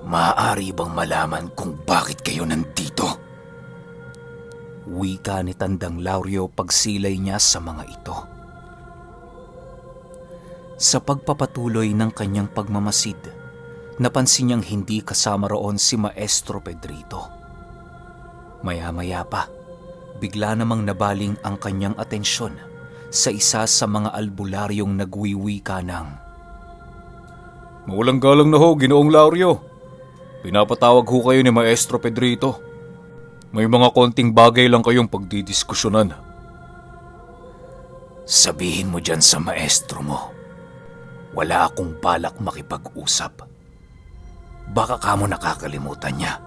Maaari bang malaman kung bakit kayo nandito? Wika ni Tandang Lauryo pagsilay niya sa mga ito. Sa pagpapatuloy ng kanyang pagmamasid, napansin niyang hindi kasama roon si Maestro Pedrito. Maya-maya pa, bigla namang nabaling ang kanyang atensyon sa isa sa mga albularyong nagwiwika ng, "Mawalang galang na ho, Ginoong Lauryo. Pinapatawag ho kayo ni Maestro Pedrito. May mga konting bagay lang kayong pagdidiskusyonan." "Sabihin mo dyan sa maestro mo, wala akong balak makipag-usap. Baka kamo nakakalimutan niya.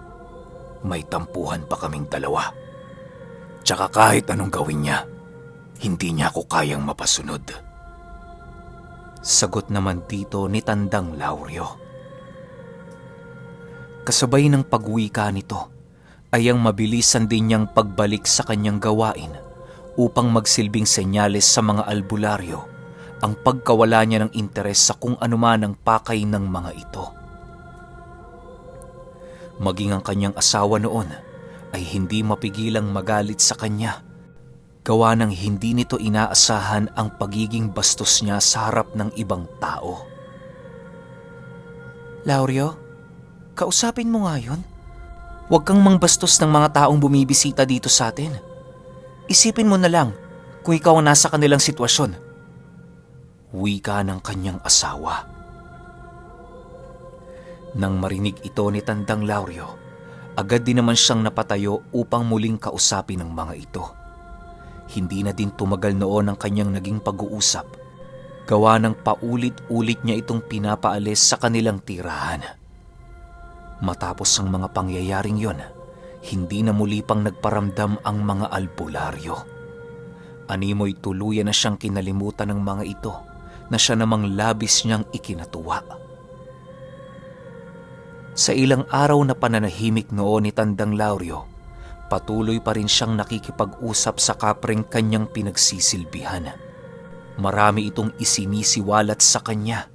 May tampuhan pa kaming dalawa. Tsaka kahit anong gawin niya, hindi niya ako kayang mapasunod." Sagot naman dito ni Tandang Lauryo. Kasabay ng pagwika nito ay ang mabilisan din niyang pagbalik sa kanyang gawain upang magsilbing senyales sa mga albularyo ang pagkawala niya ng interes sa kung anuman ang pakay ng mga ito. Maging ang kanyang asawa noon ay hindi mapigilang magalit sa kanya, gawa ng hindi nito inaasahan ang pagiging bastos niya sa harap ng ibang tao. "Lauryo, kausapin mo nga yun. Huwag kang mangbastos ng mga taong bumibisita dito sa atin. Isipin mo na lang kung ikaw ang nasa kanilang sitwasyon." Wika ng kanyang asawa. Nang marinig ito ni Tandang Lauryo, agad din naman siyang napatayo upang muling kausapin ang mga ito. Hindi na din tumagal noon ang kanyang naging pag-uusap, gawa ng paulit-ulit niya itong pinapaalis sa kanilang tirahan. Matapos ang mga pangyayaring yon, hindi na muli pang nagparamdam ang mga albularyo. Animoy tuluyan na siyang kinalimutan ng mga ito na siya namang labis niyang ikinatuwa. Sa ilang araw na pananahimik noon ni Tandang Lauryo, patuloy pa rin siyang nakikipag-usap sa kapreng kanyang pinagsisilbihan. Marami itong isinisiwalat sa kanya,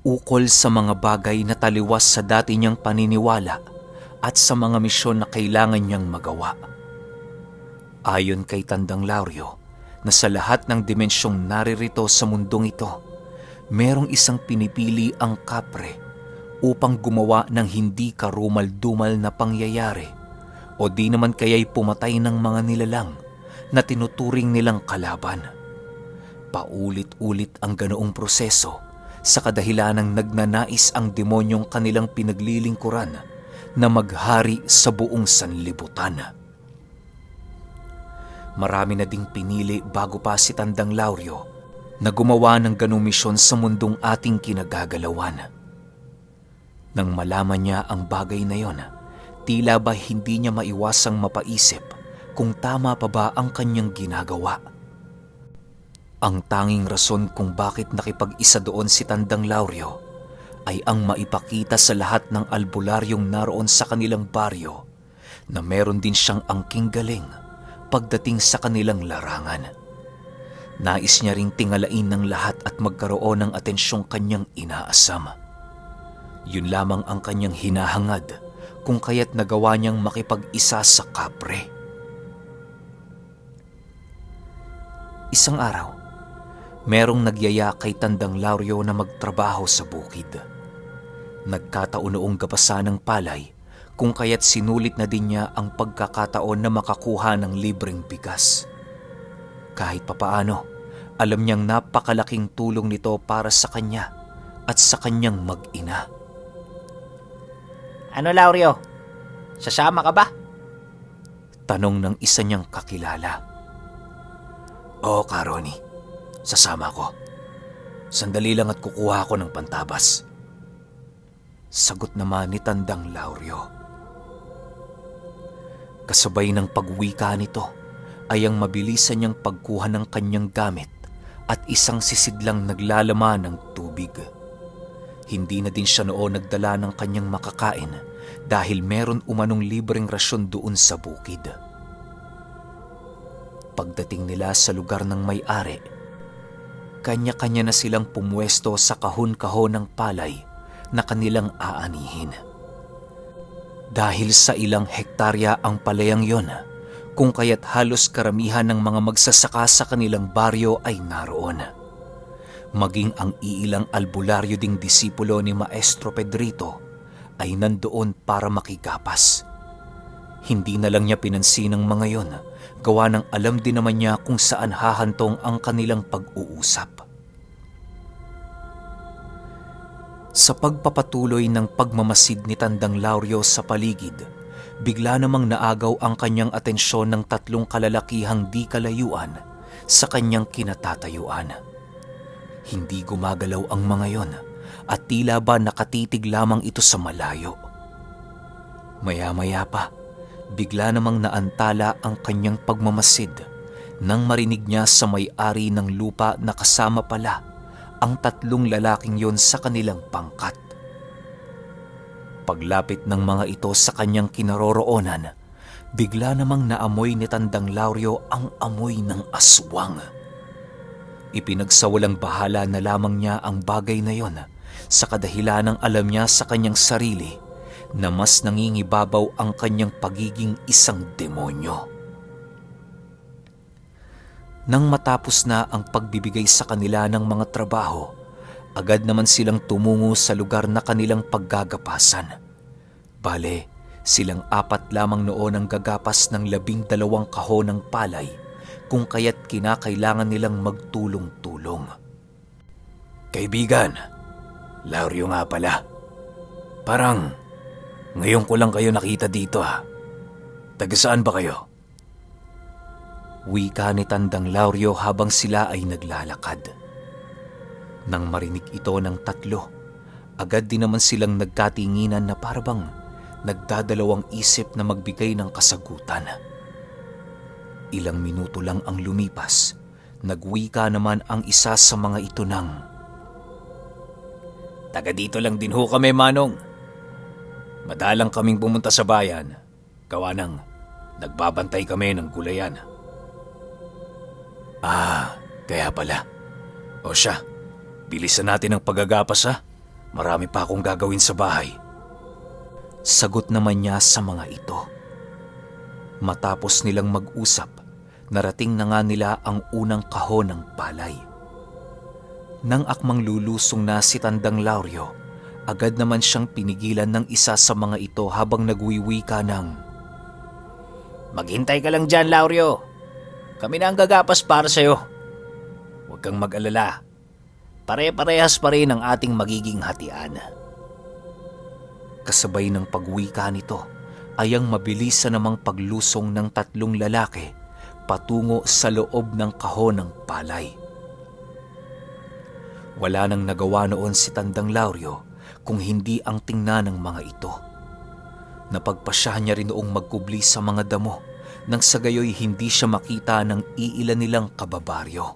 ukol sa mga bagay na taliwas sa dati niyang paniniwala at sa mga misyon na kailangan niyang magawa. Ayon kay Tandang Lauryo, na sa lahat ng dimensyong naririto sa mundong ito, merong isang pinipili ang kapre upang gumawa ng hindi karumal-dumal na pangyayari o di naman kaya'y pumatay ng mga nilalang na tinuturing nilang kalaban. Paulit-ulit ang ganoong proseso sa kadahilanang nagnanais ang demonyong kanilang pinaglilingkuran na maghari sa buong sanlibutan. Marami na ding pinili bago pa si Tandang Lauryo na gumawa ng ganong misyon sa mundong ating kinagagalawan. Nang malaman niya ang bagay na yon, tila ba hindi niya maiwasang mapaisip kung tama pa ba ang kanyang ginagawa. Ang tanging rason kung bakit nakipag-isa doon si Tandang Lauryo ay ang maipakita sa lahat ng albularyong naroon sa kanilang baryo na meron din siyang angking galing pagdating sa kanilang larangan. Nais niya ring tingalain ng lahat at magkaroon ng atensyong kanyang inaasam. Yun lamang ang kanyang hinahangad kung kaya't nagawa niyang makipag-isa sa kapre. Isang araw, merong nagyaya kay Tandang Lauryo na magtrabaho sa bukid. Nagkataon noong gabasa ng palay kung kaya't sinulit na din niya ang pagkakataon na makakuha ng libreng bigas. Kahit papaano, alam niyang napakalaking tulong nito para sa kanya at sa kanyang mag-ina. "Ano, Lauryo? Sasama ka ba?" Tanong ng isa niyang kakilala. "Oo, Karoni. Sasama ko. Sandali lang at kukuha ako ng pantabas." Sagot naman ni Tandang Lauryo. Kasabay ng pagwika nito ay ang mabilisan niyang pagkuha ng kanyang gamit at isang sisidlang naglalaman ng tubig. Hindi na din siya noon nagdala ng kanyang makakain dahil meron umanong libreng rasyon doon sa bukid. Pagdating nila sa lugar ng may-ari, kanya-kanya na silang pumwesto sa kahon-kahon ng palay na kanilang aanihin. Dahil sa ilang hektarya ang palayang yon, kung kaya't halos karamihan ng mga magsasaka sa kanilang baryo ay naroon. Maging ang iilang albularyo ding disipulo ni Maestro Pedrito ay nandoon para makigapas. Hindi na lang niya pinansin ang mga yon, gawa ng alam din naman niya kung saan hahantong ang kanilang pag-uusap. Sa pagpapatuloy ng pagmamasid ni Tandang Lauryo sa paligid, bigla namang naagaw ang kanyang atensyon ng tatlong kalalakihang di kalayuan sa kanyang kinatatayuan. Hindi gumagalaw ang mga yon at tila ba nakatitig lamang ito sa malayo. Maya-maya pa, bigla namang naantala ang kanyang pagmamasid nang marinig niya sa may-ari ng lupa na kasama pala ang tatlong lalaking yon sa kanilang pangkat. Paglapit ng mga ito sa kanyang kinaroroonan, bigla namang naamoy ni Tandang Lauryo ang amoy ng aswang. Ipinagsawalang bahala na lamang niya ang bagay na yon sa kadahilanang alam niya sa kanyang sarili na mas nangingibabaw ang kanyang pagiging isang demonyo. Nang matapos na ang pagbibigay sa kanila ng mga trabaho, agad naman silang tumungo sa lugar na kanilang paggagapasan. Bale, silang apat lamang noon ang gagapas ng 12 kahon ng palay, kung kaya't kinakailangan nilang magtulong-tulong. Kaibigan, Lauryo nga pala. Parang ngayon ko lang kayo nakita dito ha. Taga saan ba kayo? Wika ni Tandang Lauryo habang sila ay naglalakad. Nang marinig ito ng tatlo, agad din naman silang nagkatinginan na parabang nagdadalawang isip na magbigay ng kasagutan. Ilang minuto lang ang lumipas, nagwika naman ang isa sa mga ito ng, "Taga dito lang din ho kami, Manong. Madalang kaming pumunta sa bayan, gawa ng nagbabantay kami ng gulayan." "Ah, kaya pala. O siya, bilisan natin ang paggagapas ha. Marami pa akong gagawin sa bahay." Sagot naman niya sa mga ito. Matapos nilang mag-usap, narating na nga nila ang unang kahon ng palay. Nang akmang lulusong na si Tandang Lauryo, agad naman siyang pinigilan ng isa sa mga ito habang nagwiwika ng, Maghintay ka lang dyan, Lauryo. Kami na ang gagapas para sa'yo. Huwag kang mag-alala. Pare-parehas pa rin ang ating magiging hatian. Kasabay ng pagwika nito ay ang mabilis na namang paglusong ng tatlong lalaki patungo sa loob ng kahon ng palay. Wala nang nagawa noon si Tandang Lauryo kung hindi ang tingnan ng mga ito. Napagpasyahan niya rin noong magkubli sa mga damo nang sa gayoy hindi siya makita ng iilan nilang kababaryo.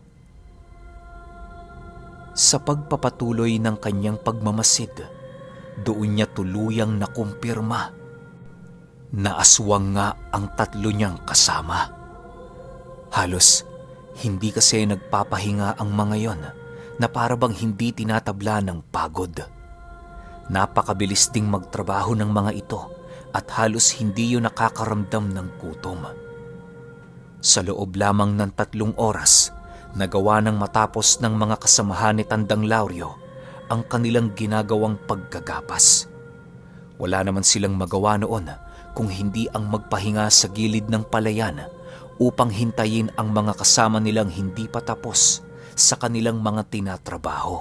Sa pagpapatuloy ng kanyang pagmamasid, doon niya tuluyang nakumpirma na aswang nga ang tatlo niyang kasama. Halos hindi kasi nagpapahinga ang mga yon na parabang hindi tinatabla ng pagod. Napakabilis ding magtrabaho ng mga ito at halos hindi yun nakakaramdam ng gutom. Sa loob lamang ng 3 oras, nagawa ng matapos ng mga kasamahan ni Tandang Lauryo ang kanilang ginagawang paggagapas. Wala naman silang magawa noon kung hindi ang magpahinga sa gilid ng palayan upang hintayin ang mga kasama nilang hindi pa tapos sa kanilang mga tinatrabaho.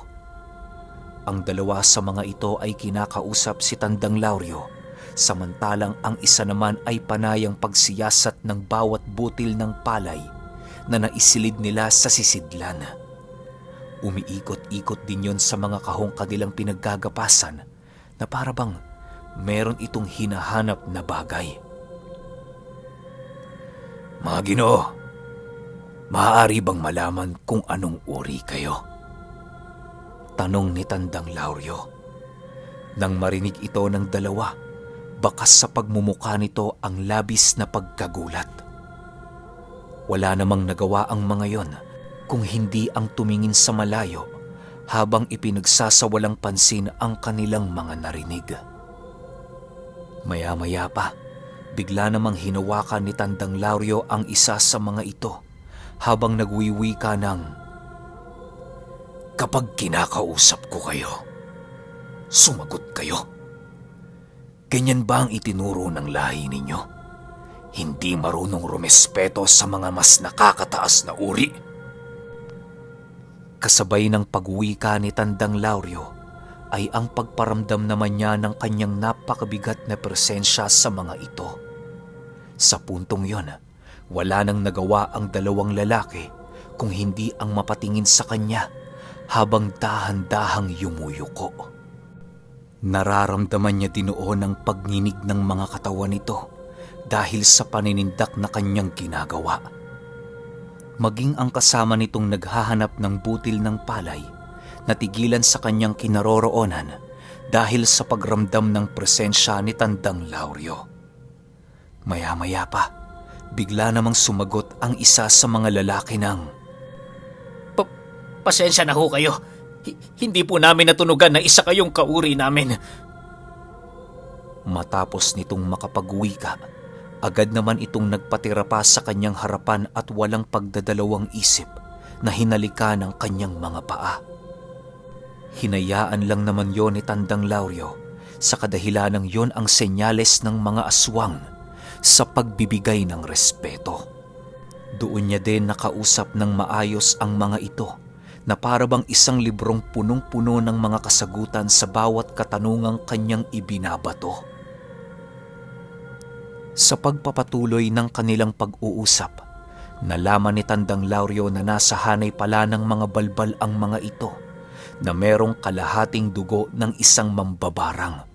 Ang dalawa sa mga ito ay kinakausap si Tandang Lauryo, samantalang ang isa naman ay panayang pagsiyasat ng bawat butil ng palay na naisilid nila sa sisidlan. Umiikot-ikot din yon sa mga kahong kanilang pinaggagapasan na parabang meron itong hinahanap na bagay. "Mga Ginoo, maaari bang malaman kung anong uri kayo?" tanong ni Tandang Lauryo. Nang marinig ito ng dalawa, bakas sa pagmumukha nito ang labis na pagkagulat. Wala namang nagawa ang mga yon kung hindi ang tumingin sa malayo habang ipinagsasawalang pansin ang kanilang mga narinig. Maya-maya pa, bigla namang hinawakan ni Tandang Lauryo ang isa sa mga ito habang nagwiwika ng, "Kapag kinakausap ko kayo, sumagot kayo. Ganyan ba ang itinuro ng lahi ninyo? Hindi marunong rumespeto sa mga mas nakakataas na uri?" Kasabay ng pagwika ni Tandang Lauryo ay ang pagparamdam naman niya ng kanyang napakabigat na presensya sa mga ito. Sa puntong yon, wala nang nagawa ang dalawang lalaki kung hindi ang mapatingin sa kanya habang dahan-dahang yumuyuko. Nararamdaman niya din noon ang pagninig ng mga katawan nito dahil sa paninindak na kanyang ginagawa. Maging ang kasama nitong naghahanap ng butil ng palay, natigilan sa kanyang kinaroroonan dahil sa pagramdam ng presensya ni Tandang Lauryo. Maya-maya pa, bigla namang sumagot ang isa sa mga lalaki ng, Pasensya na ho kayo. Hindi po namin natunugan na isa kayong kauri namin. Matapos nitong makapagwika, agad naman itong nagpatira pa sa kanyang harapan at walang pagdadalawang isip na hinalika ng kanyang mga paa. Hinayaan lang naman yon ni Tandang Lauryo sa kadahilanang yon ang senyales ng mga aswang sa pagbibigay ng respeto. Doon niya din nakausap ng maayos ang mga ito na para bang isang librong punong-puno ng mga kasagutan sa bawat katanungang kanyang ibinabato. Sa pagpapatuloy ng kanilang pag-uusap, nalaman ni Tandang Lauryo na nasa hanay pala ng mga balbal ang mga ito na merong kalahating dugo ng isang mambabarang.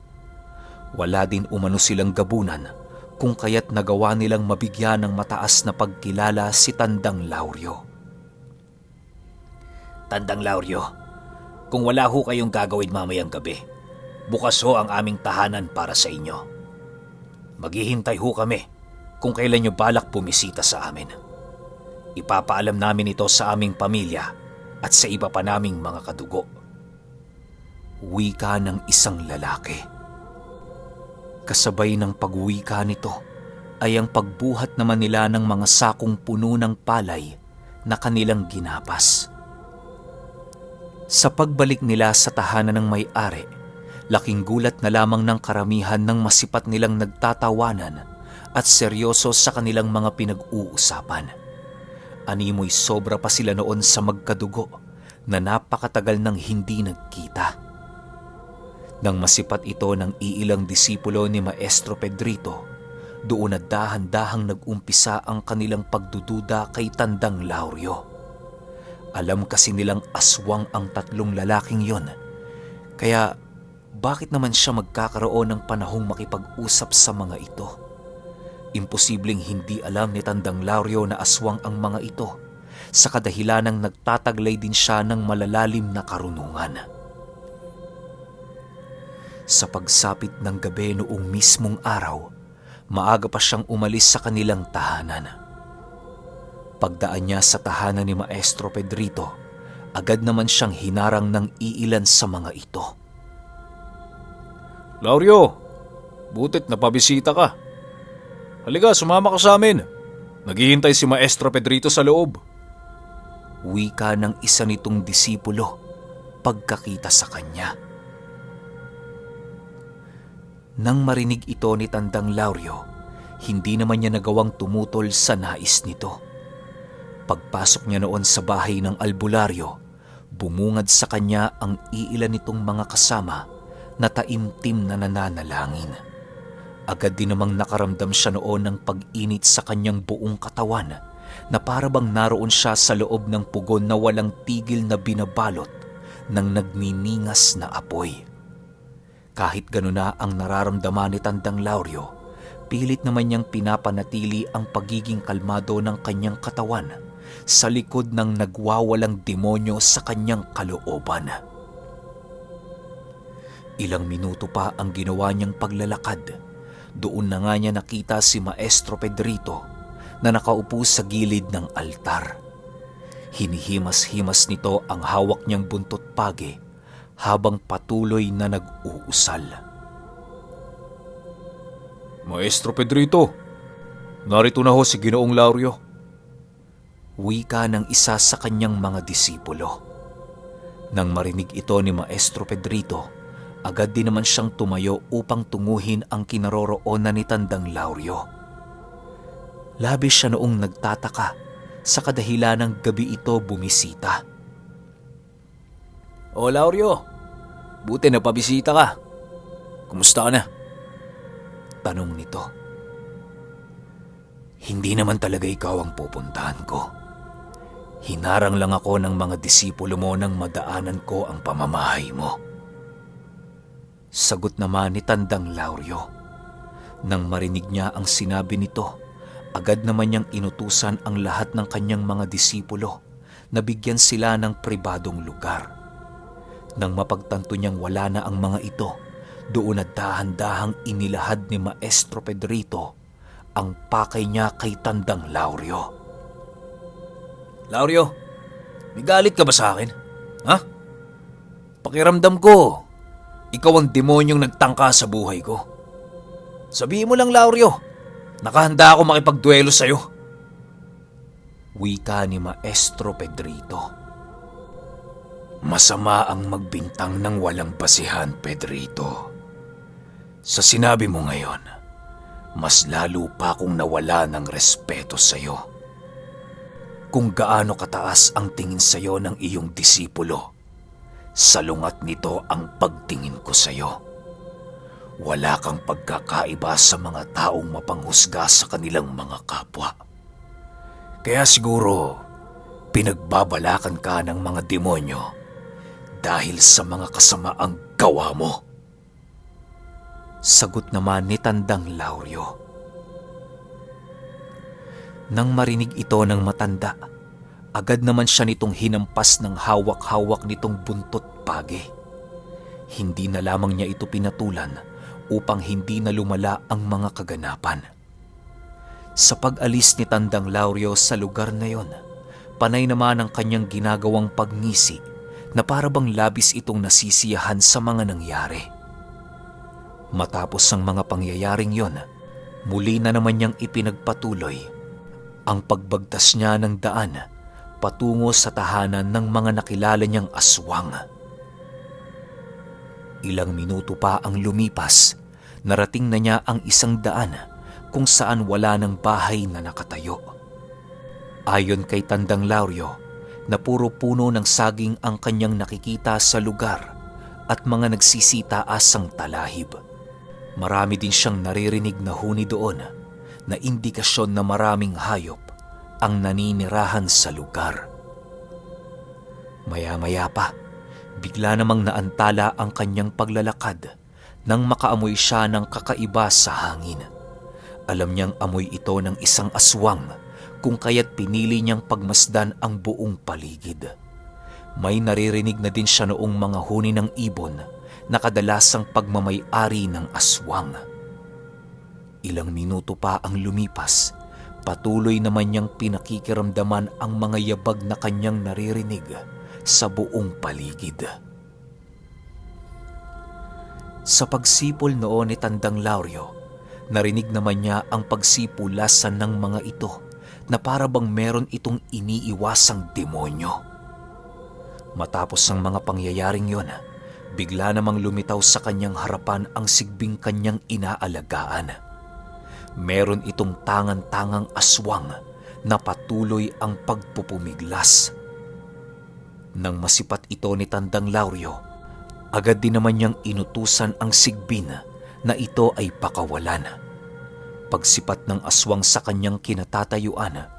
Wala din umano silang gabunan kung kaya't nagawa nilang mabigyan ng mataas na pagkilala si Tandang Lauryo. Tandang Lauryo, kung wala ho kayong gagawin mamayang gabi, bukas ho ang aming tahanan para sa inyo. Maghihintay ho kami kung kailan nyo balak bumisita sa amin. Ipapaalam namin ito sa aming pamilya at sa iba pa naming mga kadugo. Wika ng isang lalaki. Kasabay ng pagwika nito ay ang pagbuhat naman nila ng mga sakong puno ng palay na kanilang ginapas. Sa pagbalik nila sa tahanan ng may-ari, laking gulat na lamang ng karamihan ng masipat nilang nagtatawanan at seryoso sa kanilang mga pinag-uusapan. Animoy sobra pa sila noon sa magkadugo na napakatagal nang hindi nagkita. Nang masipat ito ng iilang disipulo ni Maestro Pedrito, doon na dahan-dahang nag-umpisa ang kanilang pagdududa kay Tandang Lauryo. Alam kasi nilang aswang ang tatlong lalaking yon, kaya bakit naman siya magkakaroon ng panahong makipag-usap sa mga ito? Imposibleng hindi alam ni Tandang Lauryo na aswang ang mga ito, sa kadahilanang nagtataglay din siya ng malalalim na karunungan. Sa pagsapit ng gabi noong mismong araw, maaga pa siyang umalis sa kanilang tahanan. Pagdaan niya sa tahanan ni Maestro Pedrito, agad naman siyang hinarang ng iilan sa mga ito. Lauryo, butit napabisita ka. Halika, sumama ka sa amin. Naghihintay si Maestro Pedrito sa loob. Wika ng isa nitong disipulo pagkakita sa kanya. Nang marinig ito ni Tandang Lauryo, hindi naman niya nagawang tumutol sa nais nito. Pagpasok niya noon sa bahay ng albularyo, bumungad sa kanya ang iilan nitong mga kasama na taimtim na nananalangin. Agad din namang nakaramdam siya noon ng pag-init sa kanyang buong katawan na para bang naroon siya sa loob ng pugon na walang tigil na binabalot ng nagniningas na apoy. Kahit gano'n na ang nararamdaman ni Tandang Lauryo, pilit naman niyang pinapanatili ang pagiging kalmado ng kanyang katawan sa likod ng nagwawalang demonyo sa kanyang kalooban. Ilang minuto pa ang ginawa niyang paglalakad. Doon na nga niya nakita si Maestro Pedrito na nakaupo sa gilid ng altar. Hinihimas-himas nito ang hawak niyang buntot pagi habang patuloy na nag-uusal. Maestro Pedrito, narito na ho si Ginoong Lauryo. Wika ng isa sa kanyang mga disipulo. Nang marinig ito ni Maestro Pedrito, agad din naman siyang tumayo upang tunguhin ang kinaroroonan ni Tandang Lauryo. Labis siya noong nagtataka sa kadahilan ng gabi ito bumisita. O Lauryo, buti na pabisita ka. Kumusta ka na? Tanong nito. Hindi naman talaga ikaw ang pupuntahan ko. Hinarang lang ako ng mga disipulo mo nang madaanan ko ang pamamahay mo. Sagot naman ni Tandang Lauryo. Nang marinig niya ang sinabi nito, agad naman niyang inutusan ang lahat ng kanyang mga disipulo na bigyan sila ng pribadong lugar. Nang mapagtanto niyang wala na ang mga ito, doon na dahan-dahang inilahad ni Maestro Pedrito ang pakay niya kay Tandang Lauryo. Lauryo, may galit ka ba sa akin? Ha? Pakiramdam ko, ikaw ang demonyong nagtangka sa buhay ko. Sabihin mo lang, Lauryo, nakahanda ako makipagduelo sa'yo. Wika ni Maestro Pedrito. Masama ang magbintang ng walang basihan, Pedrito. Sa sinabi mo ngayon, mas lalo pa akong nawala ng respeto sa'yo. Kung gaano kataas ang tingin sa'yo ng iyong disipulo, salungat nito ang pagtingin ko sa'yo. Wala kang pagkakaiba sa mga taong mapanghusga sa kanilang mga kapwa. Kaya siguro, pinagbabalakan ka ng mga demonyo dahil sa mga kasamaang gawa mo. Sagot naman ni Tandang Lauryo. Nang marinig ito ng matanda, agad naman siya nitong hinampas ng hawak-hawak nitong buntot pagi. Hindi na lamang niya ito pinatulan upang hindi na lumala ang mga kaganapan. Sa pag-alis ni Tandang Lauryo sa lugar na yon, panay naman ang kanyang ginagawang pagngisi na parabang labis itong nasisiyahan sa mga nangyari. Matapos ang mga pangyayaring yon, muli na naman niyang ipinagpatuloy ang pagbagtas niya ng daan patungo sa tahanan ng mga nakilala niyang aswang. Ilang minuto pa ang lumipas, narating na niya ang isang daan kung saan wala ng bahay na nakatayo. Ayon kay Tandang Lauryo, na puro puno ng saging ang kanyang nakikita sa lugar at mga nagsisitaasang talahib. Marami din siyang naririnig na huni doon na indikasyon na maraming hayop ang naninirahan sa lugar. Maya-maya pa, bigla namang naantala ang kanyang paglalakad nang makaamoy siya ng kakaiba sa hangin. Alam niyang amoy ito ng isang aswang kung kaya't pinili niyang pagmasdan ang buong paligid. May naririnig na din siya noong mga huni ng ibon na kadalasang pagmamay-ari ng aswang. Ilang minuto pa ang lumipas, patuloy naman niyang pinakikiramdaman ang mga yabag na kanyang naririnig sa buong paligid. Sa pagsipol noon ni Tandang Lauryo, narinig naman niya ang pagsipulasan ng mga ito na parabang meron itong iniiwasang demonyo. Matapos ang mga pangyayaring yon, bigla namang lumitaw sa kanyang harapan ang sigbing kanyang inaalagaan. Meron itong tangan-tangang aswang na patuloy ang pagpupumiglas. Nang masipat ito ni Tandang Lauryo, agad din naman niyang inutusan ang sigbin na ito ay pakawalan. Pagsipat ng aswang sa kanyang kinatatayuan,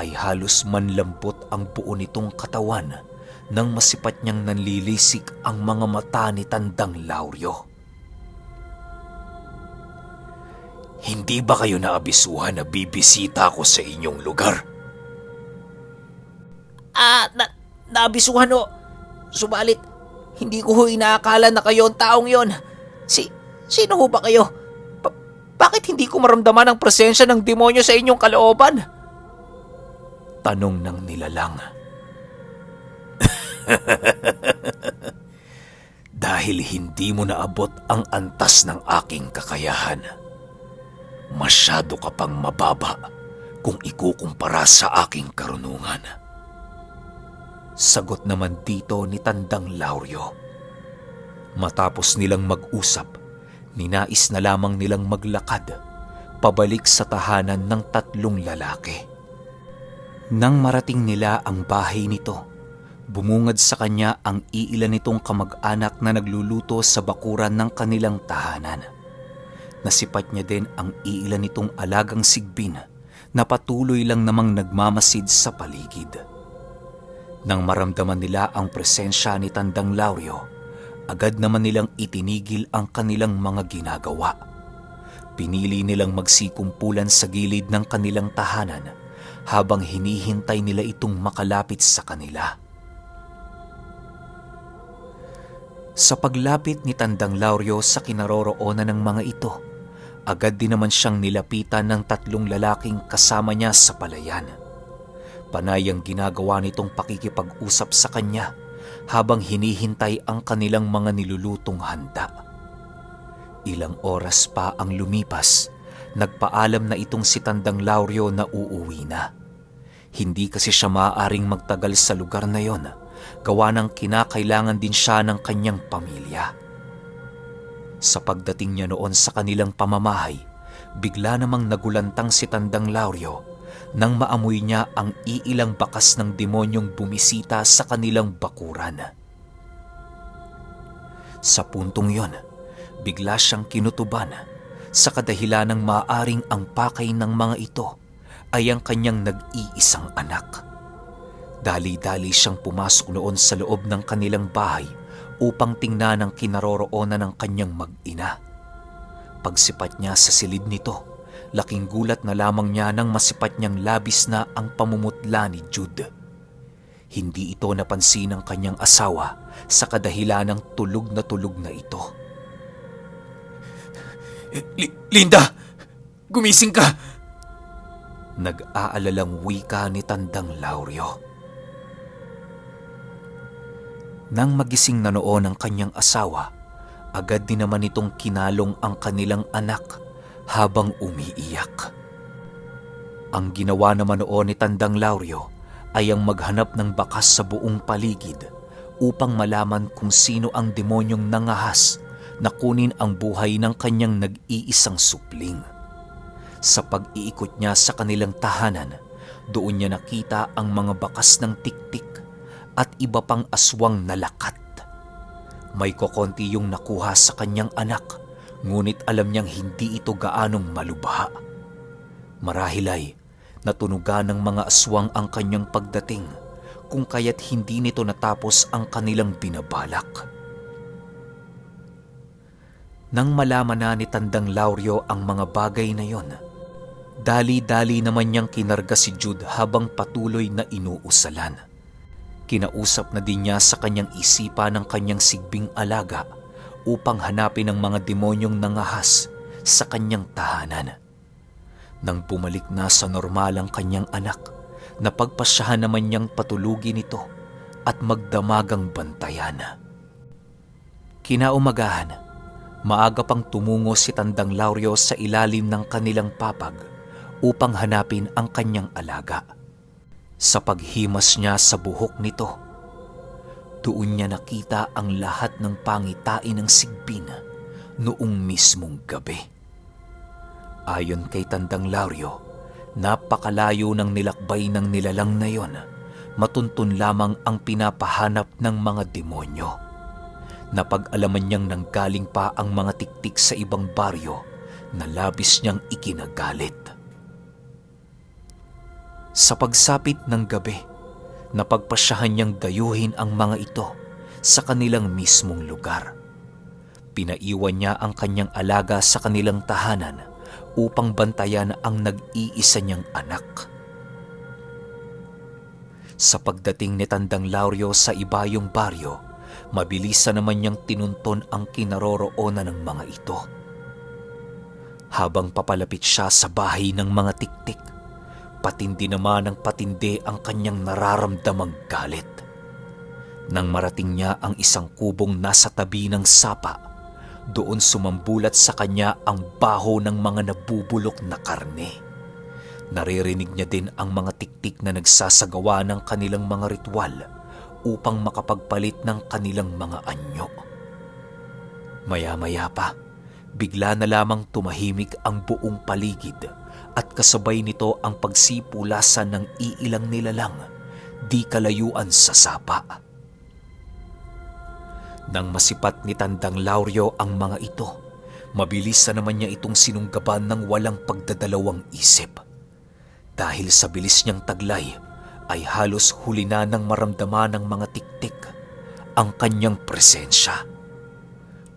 ay halos manlambot ang buo nitong katawan nang masipat niyang nanlilisik ang mga mata ni Tandang Lauryo. Hindi ba kayo naabisuhan na bibisita ko sa inyong lugar? Naabisuhan ho. Subalit, hindi ko ho inaakala na kayo ang taong yon. Sino ho ba kayo? Bakit hindi ko maramdaman ang presensya ng demonyo sa inyong kalooban? Tanong ng nilalang. Dahil hindi mo naabot ang antas ng aking kakayahan. Masyado ka pang mababa kung ikukumpara sa aking karunungan. Sagot naman dito ni Tandang Lauryo. Matapos nilang mag-usap, ninais na lamang nilang maglakad pabalik sa tahanan ng tatlong lalaki. Nang marating nila ang bahay nito, bumungad sa kanya ang iilan nitong kamag-anak na nagluluto sa bakuran ng kanilang tahanan. Nasipat niya din ang iilan nitong alagang sigbin na patuloy lang namang nagmamasid sa paligid. Nang maramdaman nila ang presensya ni Tandang Lauryo, agad naman nilang itinigil ang kanilang mga ginagawa. Pinili nilang magsikumpulan sa gilid ng kanilang tahanan habang hinihintay nila itong makalapit sa kanila. Sa paglapit ni Tandang Lauryo sa kinaroroonan ng mga ito, agad din naman siyang nilapitan ng tatlong lalaking kasama niya sa palayan. Panay ang ginagawa nitong pakikipag-usap sa kanya habang hinihintay ang kanilang mga nilulutong handa. Ilang oras pa ang lumipas, nagpaalam na itong si Tandang Lauryo na uuwi na. Hindi kasi siya maaaring magtagal sa lugar na yon, gawa ng kinakailangan din siya ng kanyang pamilya. Sa pagdating niya noon sa kanilang pamamahay, bigla namang nagulantang si Tandang Lauryo nang maamoy niya ang iilang bakas ng demonyong bumisita sa kanilang bakuran. Sa puntong yon, bigla siyang kinutuban sa kadahilan ng maaaring ang pakay ng mga ito ay ang kanyang nag-iisang anak. Dali-dali siyang pumasok noon sa loob ng kanilang bahay upang tingnan ang kinaroroonan ng kanyang mag-ina. Pagsipat niya sa silid nito, laking gulat na lamang niya nang masipat niyang labis na ang pamumutla ni Jude. Hindi ito napansin ng kanyang asawa sa kadahilan ng tulog na ito. Linda! Gumising ka! Nag-aalalang wika ni Tandang Lauryo. Nang magising na noon ang kanyang asawa, agad din naman itong kinalong ang kanilang anak habang umiiyak. Ang ginawa naman noon ni Tandang Lauryo ay ang maghanap ng bakas sa buong paligid upang malaman kung sino ang demonyong nangahas na kunin ang buhay ng kanyang nag-iisang supling. Sa pag-iikot niya sa kanilang tahanan, doon niya nakita ang mga bakas ng tiktik at iba pang aswang na lakat. May kokonti yung nakuha sa kanyang anak, ngunit alam niyang hindi ito gaanong malubha. Marahil ay natunugan ng mga aswang ang kanyang pagdating, kung kaya't hindi nito natapos ang kanilang binabalak. Nang malaman na ni Tandang Lauryo ang mga bagay na yon, dali-dali naman niyang kinarga si Jude habang patuloy na inuusalan. Kinausap na din niya sa kanyang isipan ng kanyang sigbing alaga upang hanapin ang mga demonyong nangahas sa kanyang tahanan. Nang bumalik na sa normal ang kanyang anak, napagpasyahan naman niyang patulugin ito at magdamagang bantayan. Kinaumagahan, maaga pang tumungo si Tandang Lauryo sa ilalim ng kanilang papag upang hanapin ang kanyang alaga. Sa paghimas niya sa buhok nito, doon niya nakita ang lahat ng pangitain ng sigbin noong mismong gabi. Ayon kay Tandang Lauryo, napakalayo ng nilakbay ng nilalang na yon, matuntun lamang ang pinapahanap ng mga demonyo. Napag-alaman niyang nanggaling pa ang mga tiktik sa ibang baryo na labis niyang ikinagalit. Sa pagsapit ng gabi, napagpasyahan niyang dayuhin ang mga ito sa kanilang mismong lugar. Pinaiwan niya ang kanyang alaga sa kanilang tahanan upang bantayan ang nag-iisa niyang anak. Sa pagdating ni Tandang Lauryo sa ibayong baryo, mabilisan naman niyang tinunton ang kinaroroonan ng mga ito. Habang papalapit siya sa bahay ng mga tiktik, patindi naman ng patindi ang kanyang nararamdamang galit. Nang marating niya ang isang kubong nasa tabi ng sapa, Doon sumambulat sa kanya ang baho ng mga nabubulok na karne. Naririnig niya din ang mga tiktik na nagsasagawa ng kanilang mga ritual upang makapagpalit ng kanilang mga anyo. Maya-maya pa, bigla na lamang tumahimik ang buong paligid at kasabay nito ang pagsipulasan ng iilang nilalang di kalayuan sa sapa. Nang masipat ni Tandang Lauryo ang mga ito, mabilis na naman niya itong sinunggaban ng walang pagdadalawang isip. Dahil sa bilis niyang taglay, ay halos huli na nang maramdaman ng mga tiktik ang kanyang presensya.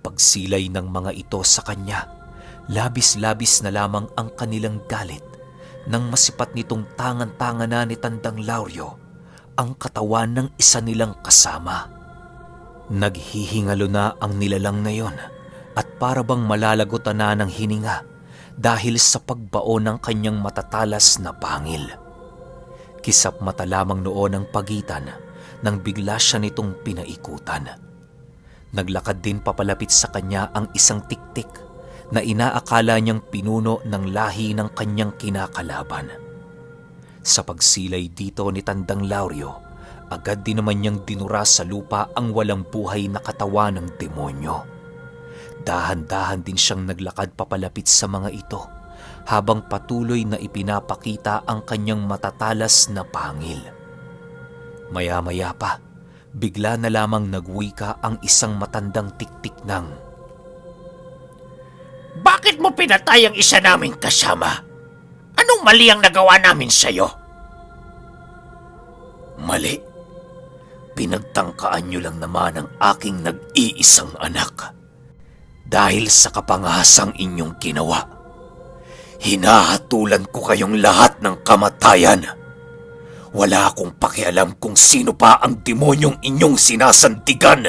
Pagsilay ng mga ito sa kanya, labis-labis na lamang ang kanilang galit nang masipat nitong tangan-tangan na ni Tandang Lauryo ang katawan ng isa nilang kasama. Naghihingalo na ang nilalang na yon at para bang malalagotan na ng hininga dahil sa pagbaon ng kanyang matatalas na pangil. Kisap mata lamang noon ang pagitan nang bigla siya nitong pinaikutan. Naglakad din papalapit sa kanya ang isang tiktik na inaakala niyang pinuno ng lahi ng kanyang kinakalaban. Sa pagsilay dito ni Tandang Lauryo, agad din naman niyang dinura sa lupa ang walang buhay na katawan ng demonyo. Dahan-dahan din siyang naglakad papalapit sa mga ito habang patuloy na ipinapakita ang kanyang matatalas na pangil. Maya-maya pa, bigla na lamang nagwika ang isang matandang tiktik ng, Bakit mo pinatay ang isa naming kasama? Anong mali ang nagawa namin sa'yo? Mali. Pinagtangkaan niyo lang naman ang aking nag-iisang anak. Dahil sa kapangahasang inyong ginawa, hinahatulan ko kayong lahat ng kamatayan. Wala akong pakialam kung sino pa ang demonyong inyong sinasandigan.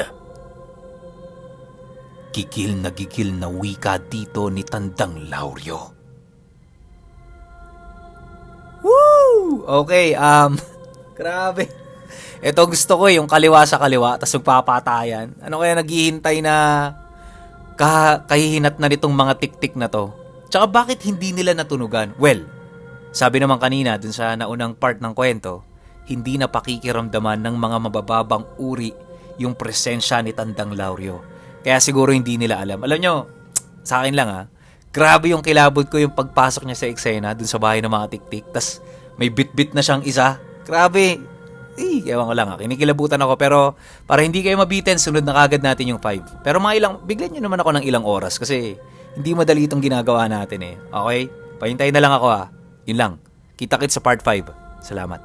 gigil na wika dito ni Tandang Lauryo. Woo! Okay, grabe. Ito gusto ko yung kaliwa sa kaliwa, tapos magpapatayan. Ano kaya naghihintay na kahihinat na nitong mga tiktik na to? Tsaka bakit hindi nila natunugan? Well, sabi naman kanina dun sa naunang part ng kwento, hindi na pakikiramdaman ng mga mabababang uri yung presensya ni Tandang Lauryo. Kaya siguro hindi nila alam. Alam nyo, sa akin lang grabe yung kilabot ko yung pagpasok niya sa eksena dun sa bahay ng mga tiktik. Tas may bit-bit na siyang isa. Grabe. Ewan ko lang kinikilabutan ako, pero para hindi kayo mabitin, sunod na kagad natin yung 5. Pero biglan nyo naman ako ng ilang oras kasi hindi madali itong ginagawa natin Okay? Pahintayin na lang ako Yun lang. Kita-kits sa part 5. Salamat.